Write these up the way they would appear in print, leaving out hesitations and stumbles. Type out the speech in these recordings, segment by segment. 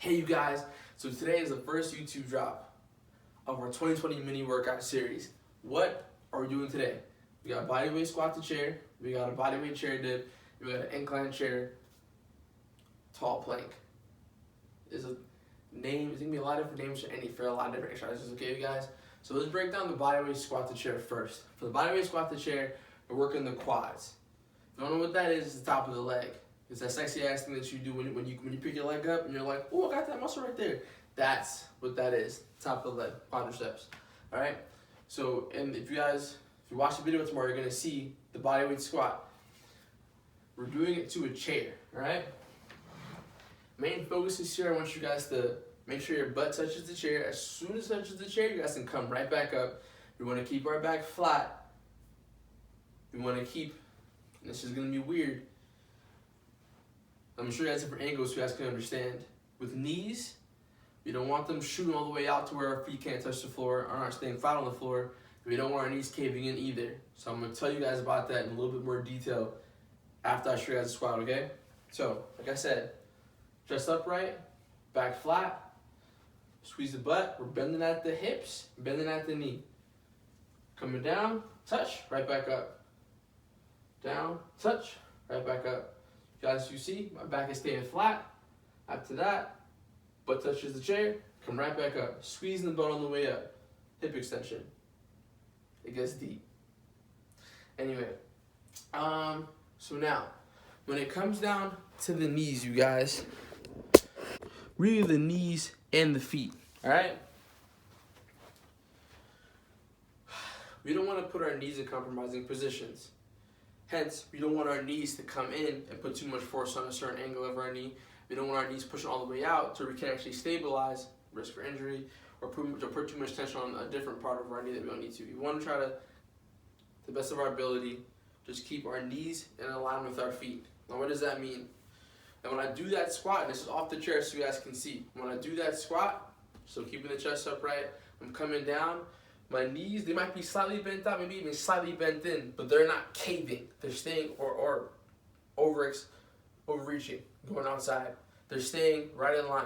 Hey you guys, so today is the first YouTube drop of our 2020 mini workout series. What are we doing today? We got bodyweight squat to chair, we got a bodyweight chair dip, we got an incline chair, tall plank. There's a name, there's gonna be a lot of different names for a lot of different exercises, okay you guys? So let's break down the bodyweight squat to chair first. For the bodyweight squat to chair, we're working the quads. If you don't know what that is, it's the top of the leg. It's that sexy ass thing that you do when you pick your leg up and you're like, oh, I got that muscle right there. That's what that is, top of the leg, quadriceps. All right. So, and if you watch the video tomorrow, you're gonna see the bodyweight squat. We're doing it to a chair. All right. Main focus is here. I want you guys to make sure your butt touches the chair. As soon as it touches the chair, you guys can come right back up. We want to keep our back flat. We want to keep. This is gonna be weird. I'm sure you guys have different angles so you guys can understand. With knees, we don't want them shooting all the way out to where our feet can't touch the floor or aren't staying flat on the floor. We don't want our knees caving in either. So I'm going to tell you guys about that in a little bit more detail after I show you guys the squat, okay? So, like I said, chest upright, back flat, squeeze the butt. We're bending at the hips, bending at the knee. Coming down, touch, right back up. Down, touch, right back up. Guys, you see, my back is staying flat. After that, butt touches the chair, come right back up. Squeezing the butt on the way up. Hip extension. It gets deep. Anyway, so now, when it comes down to the knees, you guys, really the knees and the feet, all right? We don't want to put our knees in compromising positions. Hence, we don't want our knees to come in and put too much force on a certain angle of our knee. We don't want our knees pushing all the way out so we can actually stabilize, risk for injury, or put too much tension on a different part of our knee that we don't need to. We want to try to the best of our ability, just keep our knees in alignment with our feet. Now, what does that mean? And when I do that squat, and this is off the chair so you guys can see, when I do that squat, so keeping the chest upright, I'm coming down. My knees, they might be slightly bent out, maybe even slightly bent in, but they're not caving. They're staying or overreaching, going outside. They're staying right in line.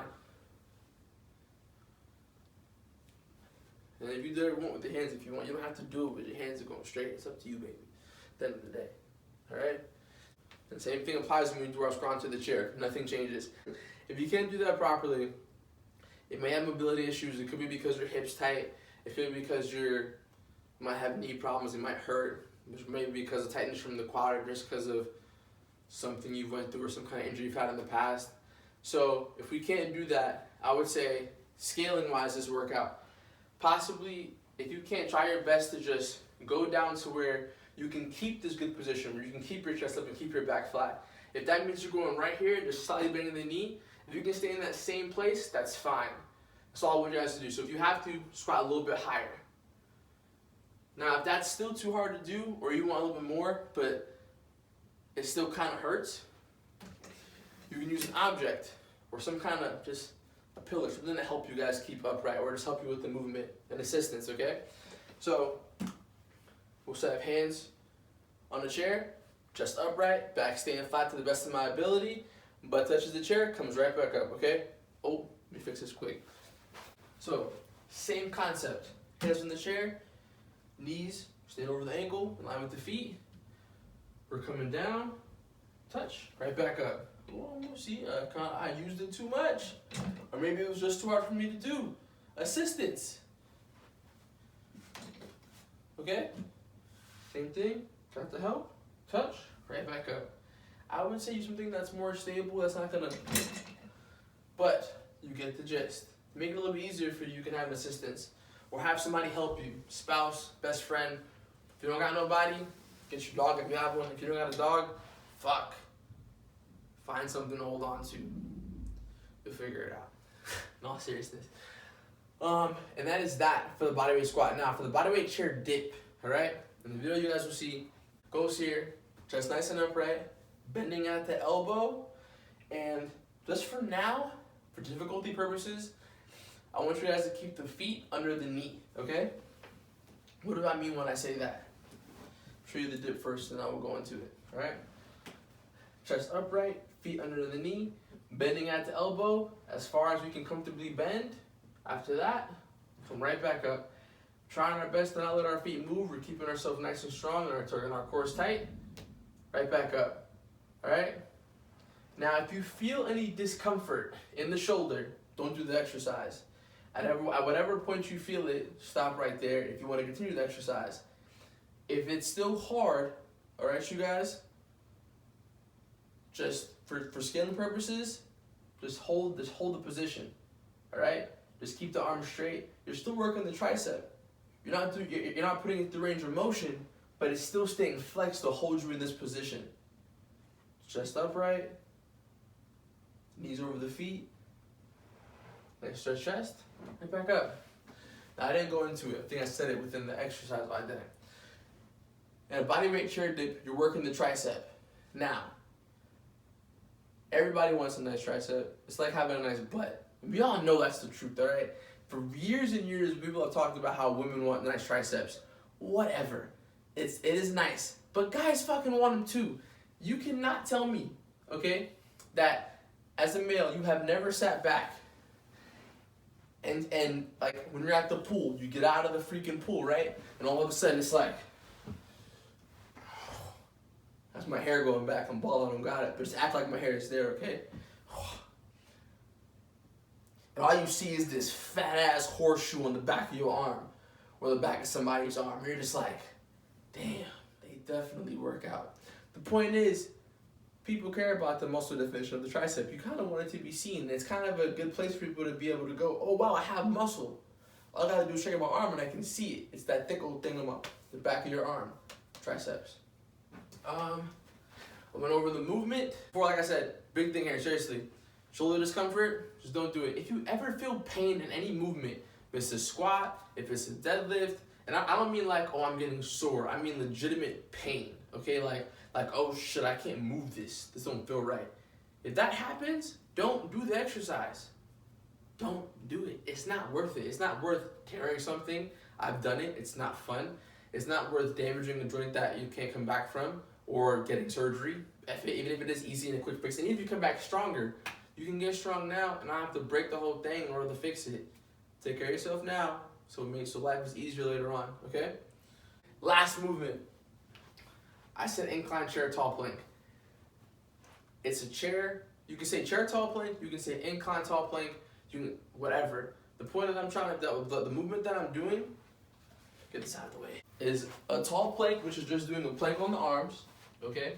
And if you do it with the hands, if you want, you don't have to do it with your hands are going straight. It's up to you, baby. At the end of the day. All right? And the same thing applies when we do our squat to the chair. Nothing changes. If you can't do that properly, it may have mobility issues. It could be because your hips tight. It could be because you might have knee problems, it might hurt, which may be because of tightness from the quad or just because of something you went through or some kind of injury you've had in the past. So if we can't do that, I would say scaling-wise this workout, possibly if you can't, try your best to just go down to where you can keep this good position, where you can keep your chest up and keep your back flat. If that means you're going right here, just slightly bending the knee, if you can stay in that same place, that's fine. That's all I want you guys to do. So if you have to, squat a little bit higher. Now, if that's still too hard to do, or you want a little bit more, but it still kind of hurts, you can use an object or some kind of just a pillar, something to help you guys keep upright or just help you with the movement and assistance, okay? So we'll set up hands on the chair, chest upright, back staying flat to the best of my ability, butt touches the chair, comes right back up, okay? Oh, let me fix this quick. So, same concept. Hands in the chair, knees staying over the ankle, in line with the feet. We're coming down, touch, right back up. Oh, see, I used it too much. Or maybe it was just too hard for me to do. Assistance. Okay? Same thing, got the help, touch, right back up. I would say use something that's more stable, that's not gonna, but you get the gist. Make it a little bit easier for you. You can have assistance or have somebody help you. Spouse, best friend. If you don't got nobody, get your dog if you have one. If you don't got a dog, fuck. Find something to hold on to. You'll figure it out. In all seriousness. And that is that for the bodyweight squat. Now for the bodyweight chair dip, all right? In the video you guys will see, goes here, chest nice and upright, bending at the elbow, and just for now, for difficulty purposes, I want you guys to keep the feet under the knee, okay? What do I mean when I say that? I'll show you the dip first and then I will go into it, all right? Chest upright, feet under the knee, Bending at the elbow as far as we can comfortably bend. After that, come right back up. Trying our best to not let our feet move. We're keeping ourselves nice and strong and our core is tight. Right back up. Alright? Now, if you feel any discomfort in the shoulder, don't do the exercise. At whatever point you feel it, stop right there if you want to continue the exercise. If it's still hard, alright, you guys, just for scaling purposes, just hold the position. Alright? Just keep the arm straight. You're still working the tricep. You're not putting it through range of motion, but it's still staying flexed to hold you in this position. Chest upright, knees over the feet. Nice stretch chest, and back up. Now I didn't go into it. I think I said it within the exercise, but I didn't. In a bodyweight chair dip, you're working the tricep. Now, everybody wants a nice tricep. It's like having a nice butt. We all know that's the truth, all right? For years and years, people have talked about how women want nice triceps. Whatever. It is nice. But guys fucking want them too. You cannot tell me, okay, that as a male, you have never sat back and like when you're at the pool, you get out of the freaking pool, right? And all of a sudden it's like, that's my hair going back. I'm balling, I don't got it. But just act like my hair is there, okay? And all you see is this fat ass horseshoe on the back of your arm or the back of somebody's arm. You're just like, damn, they definitely work out. The point is, people care about the muscle definition of the tricep. You kind of want it to be seen. It's kind of a good place for people to be able to go, oh wow, I have muscle. All I gotta do is shake my arm and I can see it. It's that thick old thing on the back of your arm, triceps. I went over the movement. Before, like I said, big thing here, seriously. Shoulder discomfort, just don't do it. If you ever feel pain in any movement, if it's a squat, if it's a deadlift, and I don't mean like, oh, I'm getting sore. I mean legitimate pain, okay? Like, oh shit, I can't move this. This don't feel right. If that happens, don't do the exercise. Don't do it. It's not worth it. It's not worth tearing something. I've done it. It's not fun. It's not worth damaging a joint that you can't come back from or getting surgery, even if it is easy and a quick fix. And even if you come back stronger, you can get strong now and not have to break the whole thing in order to fix it. Take care of yourself now so life is easier later on, okay? Last movement. I said incline chair tall plank. It's a chair. You can say chair tall plank, you can say incline tall plank, you can, whatever. The point that I'm trying to, the movement that I'm doing, get this out of the way, is a tall plank, which is just doing a plank on the arms, okay?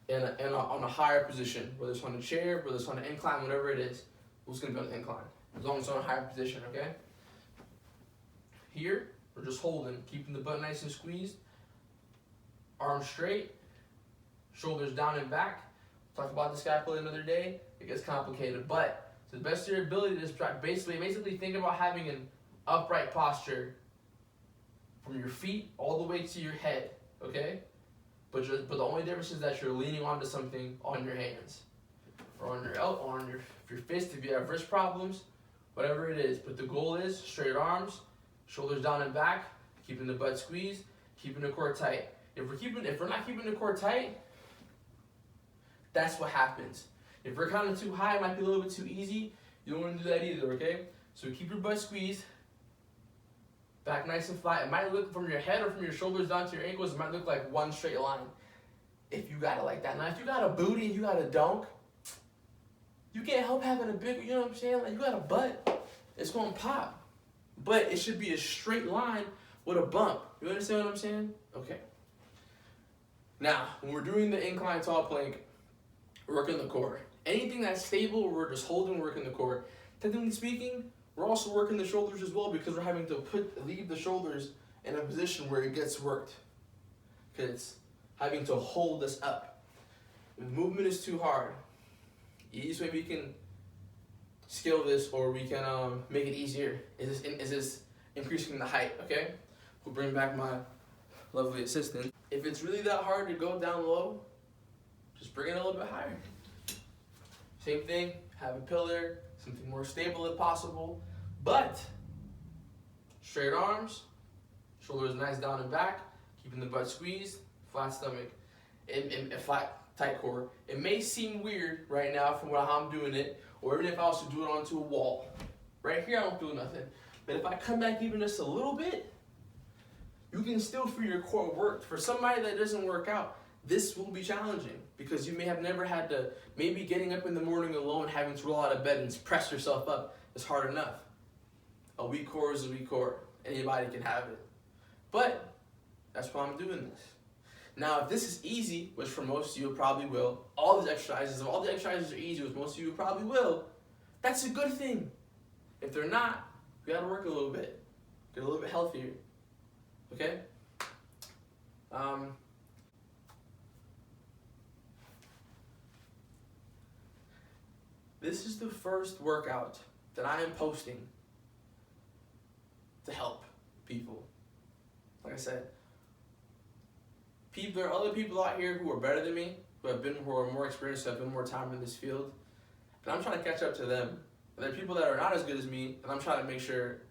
And on a higher position, whether it's on a chair, whether it's on an incline, whatever it is, who's gonna be on the incline? As long as it's on a higher position, okay? Here, we're just holding, keeping the butt nice and squeezed, arms straight, shoulders down and back. Talk about the scapula another day. It gets complicated, but to the best of your ability, just try basically think about having an upright posture from your feet all the way to your head, okay? But the only difference is that you're leaning onto something on your hands, or on your elbow, or on your fist if you have wrist problems, whatever it is. But the goal is straight arms, shoulders down and back, keeping the butt squeezed, keeping the core tight. If we're not keeping the core tight, that's what happens. If we're kind of too high, it might be a little bit too easy. You don't want to do that either, okay? So keep your butt squeezed, back nice and flat. It might look from your head or from your shoulders down to your ankles, it might look like one straight line if you got it like that. Now, if you got a booty and you got a dunk, you can't help having a big, you know what I'm saying? Like, you got a butt, it's going to pop. But it should be a straight line with a bump. You understand what I'm saying? Okay. Now, when we're doing the incline tall plank, we're working the core. Anything that's stable, we're just holding, working the core. Technically speaking, we're also working the shoulders as well because we're having to leave the shoulders in a position where it gets worked. Because it's having to hold us up. If movement is too hard, the easiest way we can scale this or we can make it easier is this increasing the height, okay? We'll bring back my lovely assistant. If it's really that hard to go down low, just bring it a little bit higher. Same thing, have a pillar, something more stable if possible, but straight arms, shoulders nice down and back, keeping the butt squeezed, flat stomach. And flat, tight core. It may seem weird right now from how I'm doing it, or even if I was to do it onto a wall. Right here I don't feel nothing. But if I come back even just a little bit, you can still feel your core work. For somebody that doesn't work out, this will be challenging because you may have never had to, maybe getting up in the morning alone, having to roll out of bed and press yourself up is hard enough. A weak core is a weak core. Anybody can have it. But that's why I'm doing this. Now, if this is easy, which for most of you it probably will, all these exercises, if all the exercises are easy, which most of you probably will, that's a good thing. If they're not, we gotta work a little bit, get a little bit healthier, okay? This is the first workout that I am posting to help people. Like I said, there are other people out here who are better than me, who are more experienced, who have been more time in this field, and I'm trying to catch up to them. And there are people that are not as good as me, and I'm trying to make sure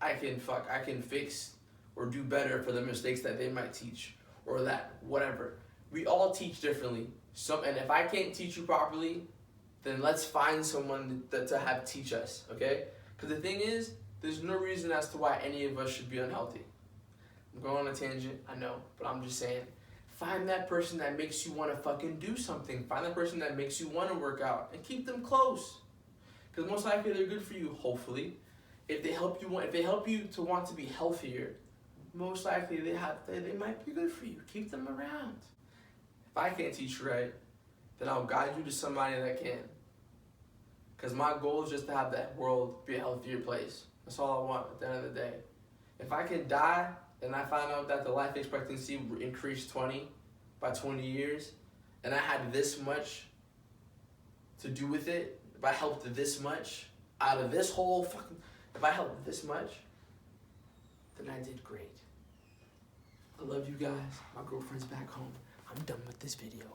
I can fix or do better for the mistakes that they might teach, or that whatever. We all teach differently. And if I can't teach you properly, then let's find someone to have teach us, okay? Because the thing is, there's no reason as to why any of us should be unhealthy. I'm going on a tangent, I know, but I'm just saying, find that person that makes you want to fucking do something. Find that person that makes you want to work out, and keep them close. Because most likely they're good for you, hopefully. If they help you to want to be healthier, most likely they might be good for you. Keep them around. If I can't teach you right, then I'll guide you to somebody that can. Because my goal is just to have that world be a healthier place. That's all I want at the end of the day. If I can die and I find out that the life expectancy increased by 20 years, and I had this much to do with it, if I helped this much out of this whole fucking, if I helped this much, then I did great. I love you guys. My girlfriend's back home. I'm done with this video.